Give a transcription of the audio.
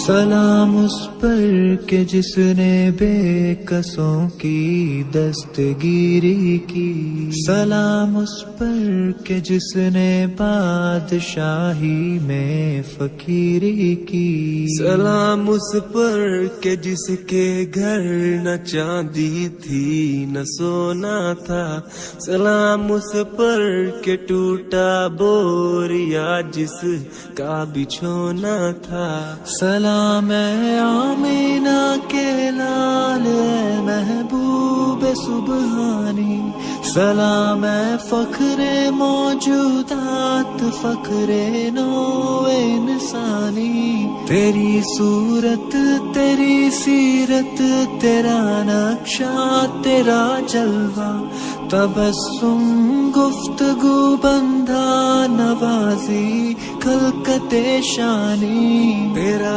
سلام اس پر کہ جس نے بے کسوں کی دستگیری کی، سلام اس پر کہ جس نے بادشاہی میں فقیری کی، سلام اس پر کہ جس کے گھر نہ چاندی تھی نہ سونا تھا، سلام اس پر کہ ٹوٹا بوریا جس کا بچھونا تھا، سلام اے آمینہ کے لال اے محبوب سبحانی، سلام اے فخر موجودات فخر نوع انسانی، تیری صورت تیری سیرت تیرا نقشہ تیرا جلوہ، تبسم گفتگو بندھا نوازی خلقت شانی، تیرا